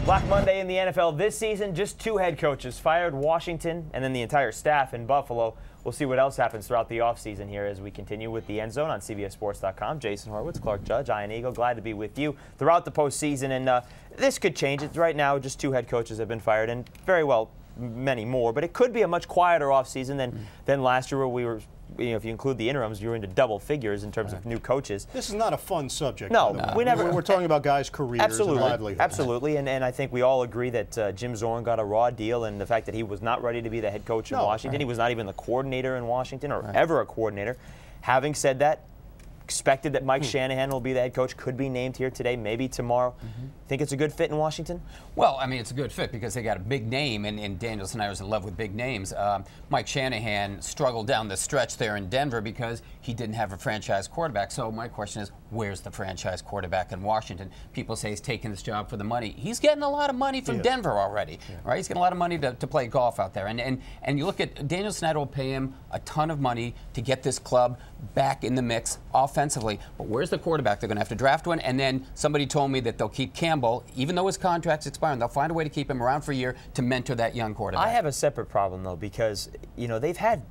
Black Monday in the NFL this season, just 2 head coaches fired, Washington and then the entire staff in Buffalo. We'll see what else happens throughout the offseason here as we continue with the End Zone on CBSSports.com. Jason Horowitz, Clark Judge, Ian Eagle, glad to be with you throughout the postseason. And this could change. It's right now just 2 head coaches have been fired, and very well many more. But it could be a much quieter offseason than last year, where we were, you know, if you include the interims, you're into double figures in terms of new coaches. This is not a fun subject. No, we never. We're talking about guys' careers and livelihoods. Absolutely, and I think we all agree that Jim Zorn got a raw deal, and the fact that he was not ready to be the head coach in Washington. He was not even the coordinator in Washington, or ever a coordinator. Having said that, expected that Mike Shanahan will be the head coach, could be named here today, maybe tomorrow. Think it's a good fit in Washington? Well, I mean, it's a good fit because they got a big name, and Daniel Snyder's in love with big names. Mike Shanahan struggled down the stretch there in Denver because he didn't have a franchise quarterback. So my question is, where's the franchise quarterback in Washington? People say he's taking this job for the money. He's getting a lot of money from Denver already, right? He's getting a lot of money to play golf out there. And you look at Daniel Snyder will pay him a ton of money to get this club back in the mix offensively. But where's the quarterback? They're going to have to draft one. And then somebody told me that they'll keep Campbell, even though his contract's expiring. They'll find a way to keep him around for a year to mentor that young quarterback. I have a separate problem, though, because, you know, they've had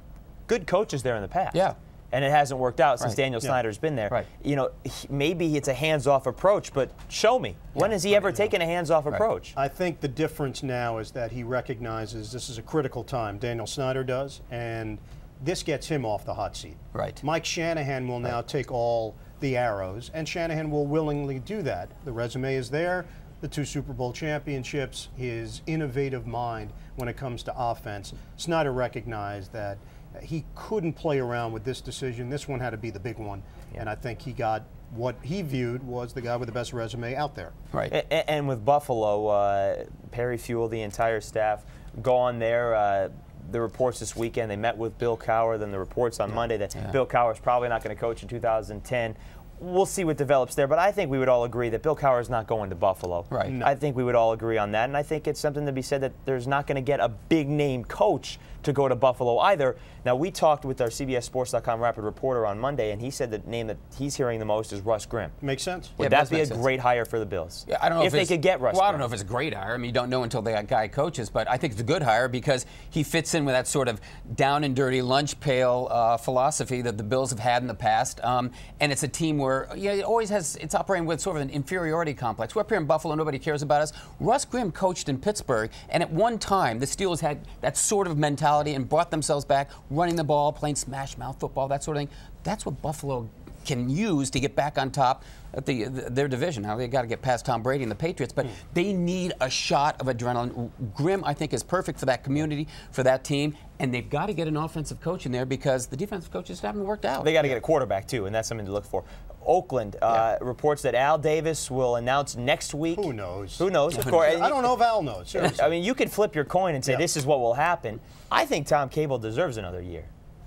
good coaches there in the past. Yeah. And it hasn't worked out since Daniel Snyder's been there. You know, maybe it's a hands-off approach, but show me. When has he ever taken a hands-off approach? I think the difference now is that he recognizes this is a critical time. Daniel Snyder does, and this gets him off the hot seat. Mike Shanahan will now take all the arrows, and Shanahan will willingly do that. The resume is there, the 2 Super Bowl championships, his innovative mind when it comes to offense. Snyder recognized that he couldn't play around with this decision. This one had to be the big one, and I think he got what he viewed was the guy with the best resume out there. And with Buffalo, Perry Fuel, the entire staff, gone there. The reports this weekend, they met with Bill Cowher, then the reports on Monday that Bill Cowher's probably not going to coach in 2010. We'll see what develops there, but I think we would all agree that Bill Cowher's not going to Buffalo. No. I think we would all agree on that, and I think it's something to be said that there's not going to get a big-name coach to go to Buffalo either. Now, we talked with our CBSSports.com Rapid reporter on Monday, and he said the name that he's hearing the most is Russ Grimm. Makes sense. Would that be a great hire for the Bills? Yeah, I don't know if they could get Russ Grimm. I don't know if it's a great hire. I mean, you don't know until that guy coaches, but I think it's a good hire because he fits in with that sort of down-and-dirty lunch pail philosophy that the Bills have had in the past. And it's a team where it always it's operating with sort of an inferiority complex. We're up here in Buffalo, nobody cares about us. Russ Grimm coached in Pittsburgh, and at one time, the Steelers had that sort of mentality and brought themselves back, running the ball, playing smash mouth football, that sort of thing. That's what Buffalo can use to get back on top at their division. Now, they got to get past Tom Brady and the Patriots, but they need a shot of adrenaline. Grimm, I think, is perfect for that community, for that team, and they've got to get an offensive coach in there because the defensive coaches haven't worked out. They got to get a quarterback, too, and that's something to look for. Oakland reports that Al Davis will announce next week. Who knows? Who knows? Of course. I don't know if Al knows. Seriously. I mean, you could flip your coin and say this is what will happen. I think Tom Cable deserves another year.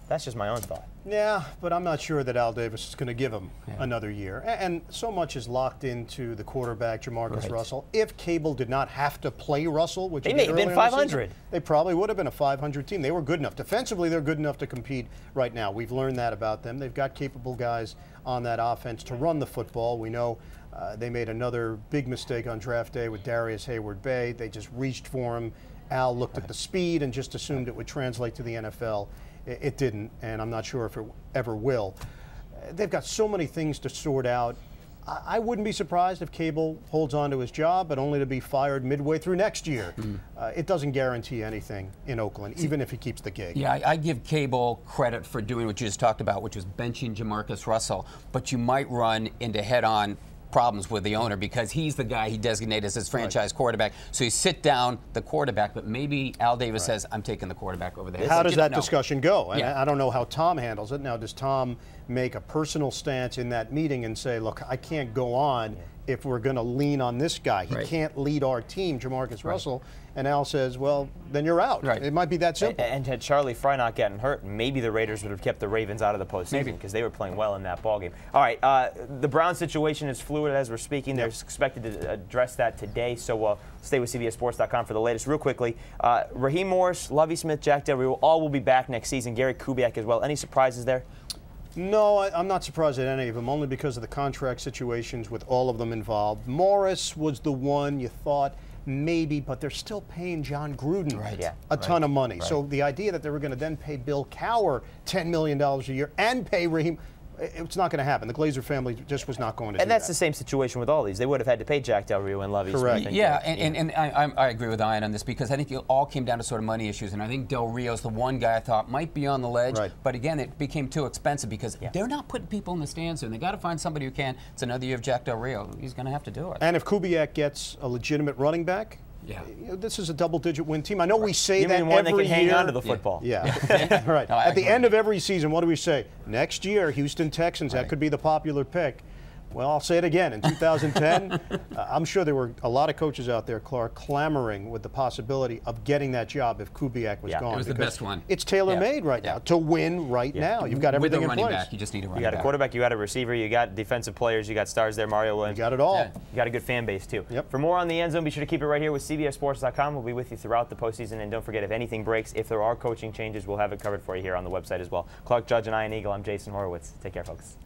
That's just my own thought. Yeah, but I'm not sure that Al Davis is going to give him another year. And so much is locked into the quarterback, Jamarcus Russell. If Cable did not have to play Russell, which they may have been 500. They probably would have been a 500 team. They were good enough. Defensively, they're good enough to compete right now. We've learned that about them. They've got capable guys on that offense to run the football. We know they made another big mistake on draft day with Darius Hayward-Bay. They just reached for him. Al looked at the speed and just assumed it would translate to the NFL. It didn't, and I'm not sure if it ever will. They've got so many things to sort out. I wouldn't be surprised if Cable holds on to his job, but only to be fired midway through next year. It doesn't guarantee anything in Oakland, even if he keeps the gig. Yeah, I give Cable credit for doing what you just talked about, which was benching Jamarcus Russell, but you might run into head-on problems with the owner because he's the guy he designated as his franchise quarterback. So you sit down the quarterback, but maybe Al Davis says, I'm taking the quarterback over there. How does that discussion go? And I don't know how Tom handles it. Now, does Tom make a personal stance in that meeting and say, look, I can't go on if we're going to lean on this guy. He can't lead our team, Jamarcus Russell. And Al says, well, then you're out. It might be that simple. And had Charlie Frye not gotten hurt, maybe the Raiders would have kept the Ravens out of the postseason because they were playing well in that ballgame. All right, the Browns situation is fluid as we're speaking. They're expected to address that today, so stay with CBSSports.com for the latest. Real quickly, Raheem Morris, Lovie Smith, Jack Del Rio, all will be back next season. Gary Kubiak as well. Any surprises there? No, I'm not surprised at any of them, only because of the contract situations with all of them involved. Morris was the one you thought maybe, but they're still paying John Gruden Yeah. a ton of money. So the idea that they were going to then pay Bill Cowher $10 million a year and pay Raheem, it's not going to happen. The Glazer family just was not going to do that. And that's the same situation with all these. They would have had to pay Jack Del Rio and Lovie Correct. Smith. Yeah, and I agree with Ian on this because I think it all came down to sort of money issues, and I think Del Rio's the one guy I thought might be on the ledge, but again, it became too expensive because they're not putting people in the stands, and they got to find somebody who can. It's another year of Jack Del Rio. He's going to have to do it. And if Kubiak gets a legitimate running back, this is a double-digit win team. I know we say that one every that can year. hang on to the football. Yeah, right. No, At the end of every season, what do we say? Next year, Houston Texans, that could be the popular pick. Well, I'll say it again. In 2010, I'm sure there were a lot of coaches out there, Clark, clamoring with the possibility of getting that job if Kubiak was gone. It was the best one. It's tailor-made right now to win right now. You've got everything with a in running place. back, you just need a running You got back. a quarterback, you got a receiver, you got defensive players, you got stars there, Mario Williams. You got it all. Yeah. You got a good fan base, too. Yep. For more on the End Zone, be sure to keep it right here with CBSSports.com. We'll be with you throughout the postseason. And don't forget, if anything breaks, if there are coaching changes, we'll have it covered for you here on the website as well. Clark Judge and Ian Eagle, I'm Jason Horowitz. Take care, folks.